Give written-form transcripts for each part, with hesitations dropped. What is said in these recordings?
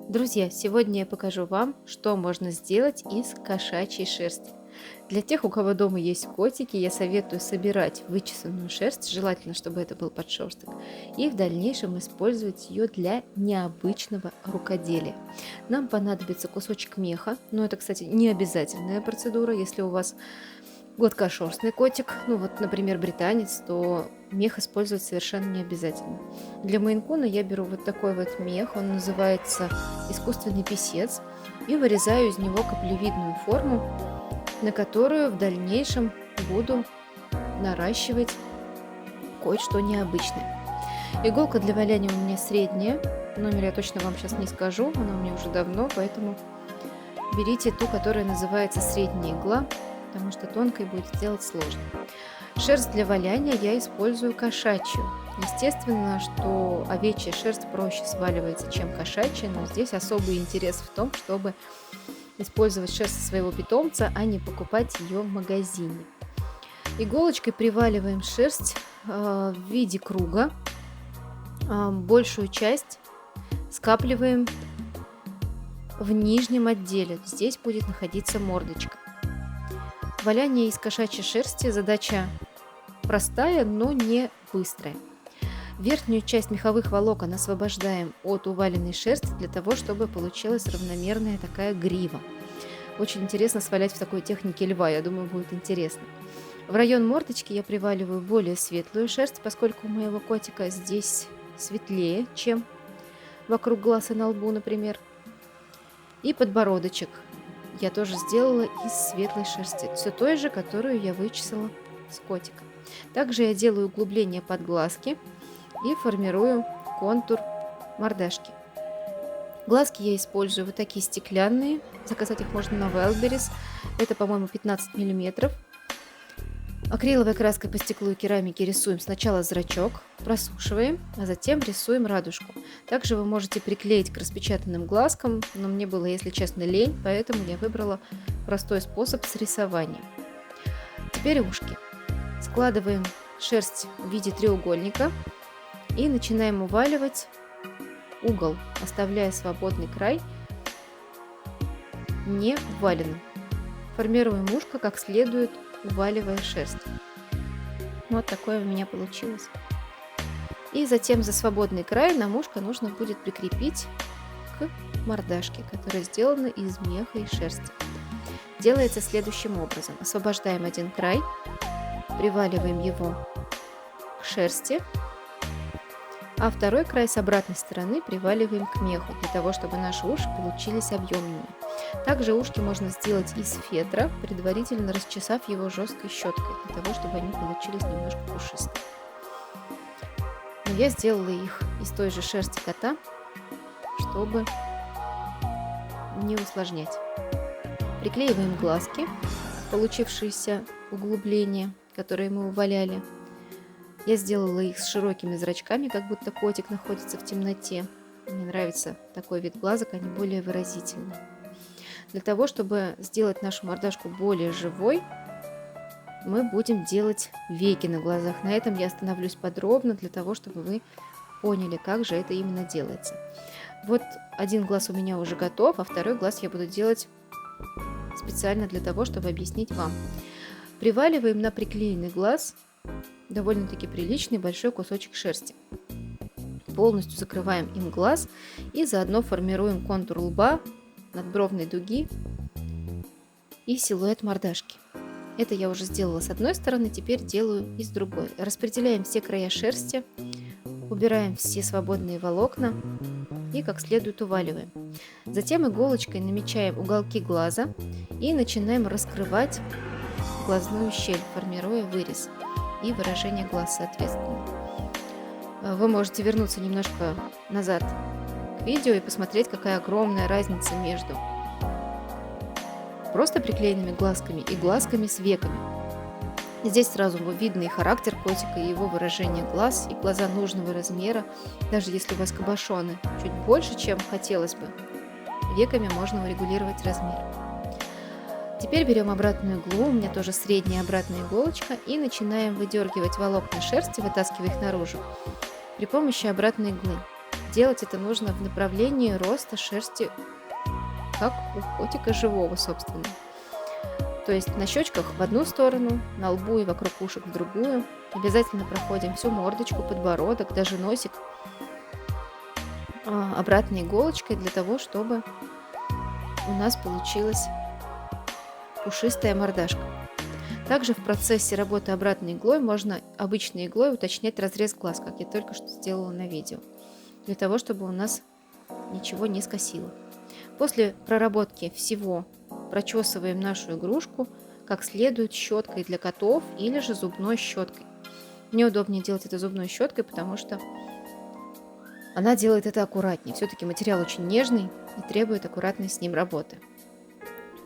Друзья, сегодня я покажу вам, что можно сделать из кошачьей шерсти. Для тех, у кого дома есть котики, я советую собирать вычесанную шерсть, желательно, чтобы это был подшерсток, и в дальнейшем использовать ее для необычного рукоделия. Нам понадобится кусочек меха, но это, кстати, не обязательная процедура. Если у вас гладкошерстный котик, ну вот, например, британец, то мех использовать совершенно не обязательно. Для мейн-куна я беру вот такой вот мех, он называется искусственный писец, и вырезаю из него каплевидную форму, на которую в дальнейшем буду наращивать кое-что необычное. Иголка для валяния у меня средняя, номер я точно вам сейчас не скажу, она у меня уже давно, поэтому берите ту, которая называется средняя игла, потому что тонкой будет сделать сложно. Шерсть для валяния я использую кошачью. Естественно, что овечья шерсть проще сваливается, чем кошачья, но здесь особый интерес в том, чтобы использовать шерсть своего питомца, а не покупать ее в магазине. Иголочкой приваливаем шерсть в виде круга. Большую часть скапливаем в нижнем отделе. Здесь будет находиться мордочка. Валяние из кошачьей шерсти задача простая, но не быстрая. Верхнюю часть меховых волокон освобождаем от уваленной шерсти для того, чтобы получилась равномерная такая грива. Очень интересно свалять в такой технике льва, я думаю, будет интересно. В район мордочки я приваливаю более светлую шерсть, поскольку у моего котика здесь светлее, чем вокруг глаз и на лбу, например. И подбородочек я тоже сделала из светлой шерсти, все той же, которую я вычесала с котика. Также я делаю углубление под глазки и формирую контур мордашки. Глазки я использую вот такие стеклянные, заказать их можно на Wildberries, это, по-моему, 15 мм. Акриловой краской по стеклу и керамике рисуем сначала зрачок, просушиваем, а затем рисуем радужку. Также вы можете приклеить к распечатанным глазкам, но мне было, если честно, лень, поэтому я выбрала простой способ с рисованием. Теперь ушки. Складываем шерсть в виде треугольника и начинаем уваливать угол, оставляя свободный край не уваленным. Формируем ушко как следует, уваливая шерсть. Вот такое у меня получилось. И затем за свободный край нам ушко нужно будет прикрепить к мордашке, которая сделана из меха и шерсти. Делается следующим образом. Освобождаем один край, приваливаем его к шерсти, а второй край с обратной стороны приваливаем к меху, для того, чтобы наши уши получились объемными. Также ушки можно сделать из фетра, предварительно расчесав его жесткой щеткой, для того, чтобы они получились немножко пушистые. Но я сделала их из той же шерсти кота, чтобы не усложнять. Приклеиваем глазки, получившиеся углубления, которые мы уваляли. Я сделала их с широкими зрачками, как будто котик находится в темноте. Мне нравится такой вид глазок, они более выразительны. Для того, чтобы сделать нашу мордашку более живой, мы будем делать веки на глазах. На этом я остановлюсь подробно, для того, чтобы вы поняли, как же это именно делается. Вот один глаз у меня уже готов, а второй глаз я буду делать специально для того, чтобы объяснить вам. Приваливаем на приклеенный глаз довольно-таки приличный большой кусочек шерсти. Полностью закрываем им глаз и заодно формируем контур лба, надбровной дуги и силуэт мордашки. Это я уже сделала с одной стороны, теперь делаю и с другой. Распределяем все края шерсти, убираем все свободные волокна и как следует уваливаем. Затем иголочкой намечаем уголки глаза и начинаем раскрывать глазную щель, формируя вырез и выражение глаз соответственно. Вы можете вернуться немножко назад к видео и посмотреть, какая огромная разница между просто приклеенными глазками и глазками с веками. Здесь сразу видно и характер котика, и его выражение глаз, и глаза нужного размера. Даже если у вас кабошоны чуть больше, чем хотелось бы, веками можно урегулировать размер. Теперь берем обратную иглу, у меня тоже средняя обратная иголочка, и начинаем выдергивать волокна шерсти, вытаскивая их наружу при помощи обратной иглы. делать это нужно в направлении роста шерсти, как у котика живого, собственно. То есть на щечках в одну сторону, на лбу и вокруг ушек в другую. Обязательно проходим всю мордочку, подбородок, даже носик обратной иголочкой для того, чтобы у нас получилась пушистая мордашка. Также в процессе работы обратной иглой можно обычной иглой уточнять разрез глаз, как я только что сделала на видео, для того, чтобы у нас ничего не скосило. После проработки всего прочесываем нашу игрушку как следует щеткой для котов или же зубной щеткой. Мне удобнее делать это зубной щеткой, потому что она делает это аккуратнее. Все-таки материал очень нежный и требует аккуратной с ним работы.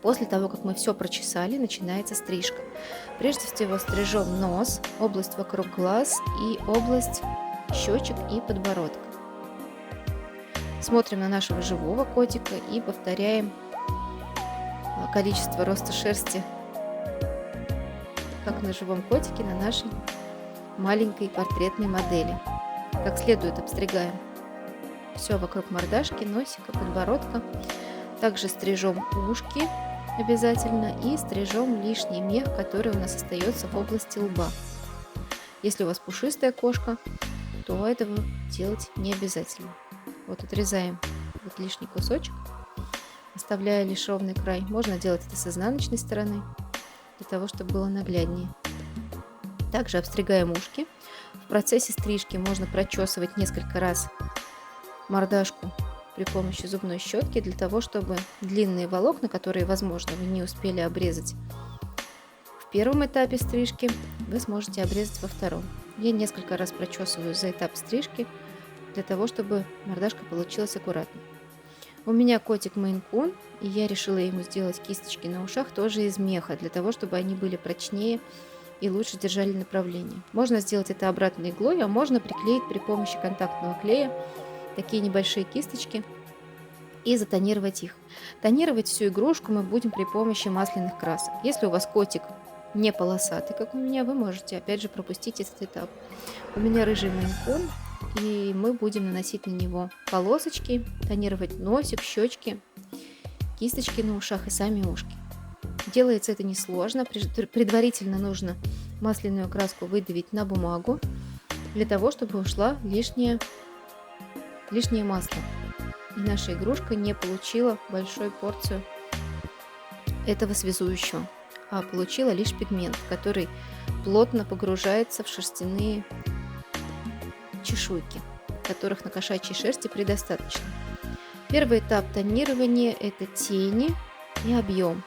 После того, как мы все прочесали, начинается стрижка. Прежде всего стрижем нос, область вокруг глаз и область щечек и подбородка. Смотрим на нашего живого котика и повторяем количество роста шерсти, как на живом котике, на нашей маленькой портретной модели. Как следует обстригаем все вокруг мордашки, носика, подбородка. Также стрижем ушки обязательно и стрижем лишний мех, который у нас остается в области лба. Если у вас пушистая кошка, то этого делать не обязательно. Вот отрезаем вот лишний кусочек, оставляя лишь ровный край. Можно делать это с изнаночной стороны, для того, чтобы было нагляднее. Также обстригаем ушки. В процессе стрижки можно прочесывать несколько раз мордашку при помощи зубной щетки, для того, чтобы длинные волокна, которые, возможно, вы не успели обрезать в первом этапе стрижки, вы сможете обрезать во втором. Я несколько раз прочесываю за этап стрижки, для того, чтобы мордашка получилась аккуратной. У меня котик Мейн-кун, и я решила ему сделать кисточки на ушах тоже из меха, для того, чтобы они были прочнее и лучше держали направление. Можно сделать это обратной иглой, а можно приклеить при помощи контактного клея такие небольшие кисточки и затонировать их. Тонировать всю игрушку мы будем при помощи масляных красок. Если у вас котик не полосатый, как у меня, вы можете опять же пропустить этот этап. У меня рыжий Мейн-кун, и мы будем наносить на него полосочки, тонировать носик, щечки, кисточки на ушах и сами ушки. Делается это несложно. Предварительно нужно масляную краску выдавить на бумагу, для того, чтобы ушла лишнее масло. И наша игрушка не получила большую порцию этого связующего, а получила лишь пигмент, который плотно погружается в шерстяные чешуйки, которых на кошачьей шерсти предостаточно. Первый этап тонирования – это тени и объем.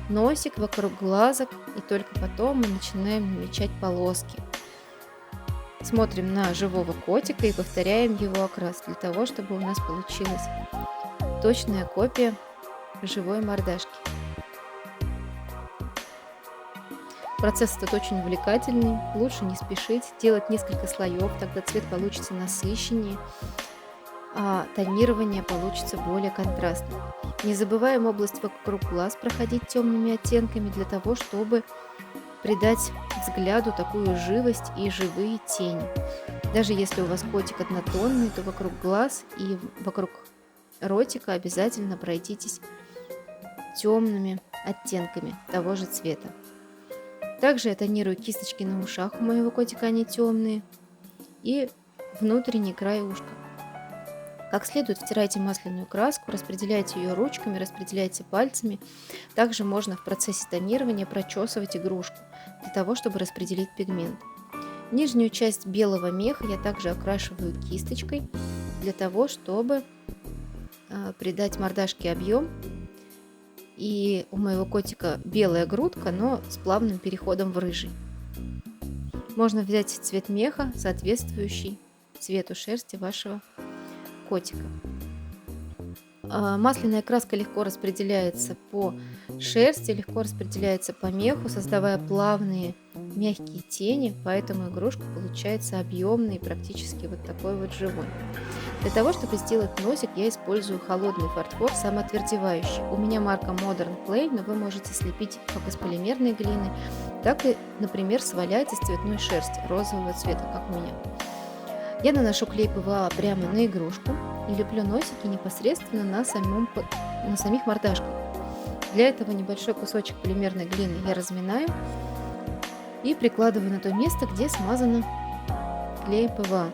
Носик вокруг глазок, и только потом мы начинаем намечать полоски. Смотрим на живого котика и повторяем его окрас, для того, чтобы у нас получилась точная копия живой мордашки. Процесс этот очень увлекательный, лучше не спешить, делать несколько слоев, тогда цвет получится насыщеннее, а тонирование получится более контрастным. Не забываем область вокруг глаз проходить темными оттенками, для того, чтобы придать взгляду такую живость и живые тени. Даже если у вас котик однотонный, то вокруг глаз и вокруг ротика обязательно пройдитесь темными оттенками того же цвета. Также я тонирую кисточки на ушах, у моего котика они темные, и внутренний край ушка. Как следует втирайте масляную краску, распределяйте ее ручками, распределяйте пальцами. Также можно в процессе тонирования прочесывать игрушку, для того, чтобы распределить пигмент. Нижнюю часть белого меха я также окрашиваю кисточкой, для того, чтобы придать мордашке объем. И у моего котика белая грудка, но с плавным переходом в рыжий. Можно взять цвет меха, соответствующий цвету шерсти вашего котика. Масляная краска легко распределяется по шерсти, легко распределяется по меху, создавая плавные мягкие тени, поэтому игрушка получается объемной и практически вот такой вот живой. Для того, чтобы сделать носик, я использую холодный фарфор самоотвердевающий. У меня марка Modern Clay, но вы можете слепить как из полимерной глины, так и, например, свалять из цветной шерсти розового цвета, как у меня. Я наношу клей ПВА прямо на игрушку и леплю носики непосредственно на самих мордашках. Для этого небольшой кусочек полимерной глины я разминаю и прикладываю на то место, где смазано клеем ПВА.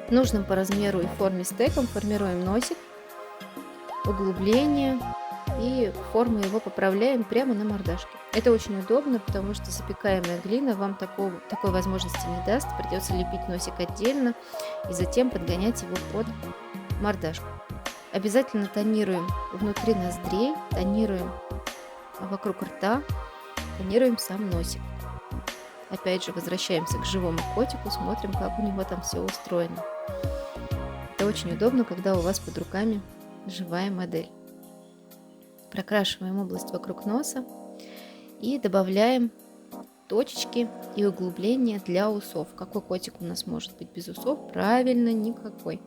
Нужным по размеру и форме стеком формируем носик, углубление и форму его поправляем прямо на мордашке. Это очень удобно, потому что запекаемая глина вам такой возможности не даст. Придется лепить носик отдельно и затем подгонять его под мордашку. Обязательно тонируем внутри ноздрей, тонируем вокруг рта, тонируем сам носик. Опять же, возвращаемся к живому котику, смотрим, как у него там все устроено. Это очень удобно, когда у вас под руками живая модель. Прокрашиваем область вокруг носа и добавляем точечки и углубления для усов. Какой котик у нас может быть без усов? Правильно, никакой.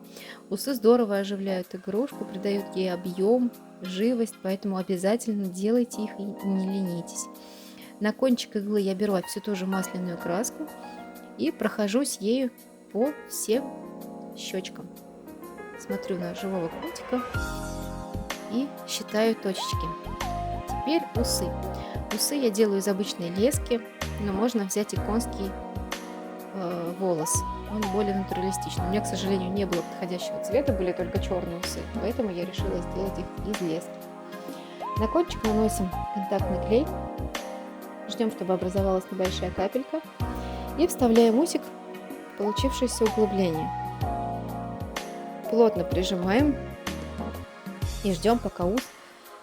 Усы здорово оживляют игрушку, придают ей объем, живость, поэтому обязательно делайте их и не ленитесь. На кончик иглы я беру всю ту же масляную краску и прохожусь ею по всем щечкам. Смотрю на живого котика и считаю точечки. Теперь усы. Усы я делаю из обычной лески, но можно взять и конский волос. Он более натуралистичный. У меня, к сожалению, не было подходящего цвета, были только черные усы, поэтому я решила сделать их из лески. На кончик наносим контактный клей, ждем, чтобы образовалась небольшая капелька, и вставляем усик в получившееся углубление. Плотно прижимаем и ждем, пока ус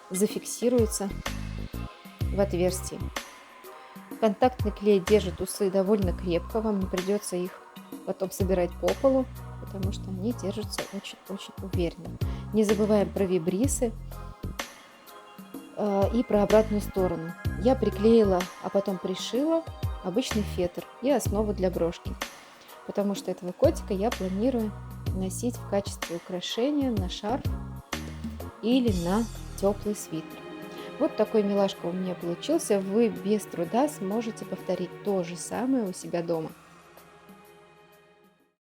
зафиксируется в отверстии. Контактный клей держит усы довольно крепко, вам не придется их потом собирать по полу, потому что они держатся очень-очень уверенно. Не забываем про вибрисы и про обратную сторону. Я приклеила, а потом пришила обычный фетр и основу для брошки, потому что этого котика я планирую носить в качестве украшения на шарф или на теплый свитер. Вот такой милашка у меня получился. Вы без труда сможете повторить то же самое у себя дома.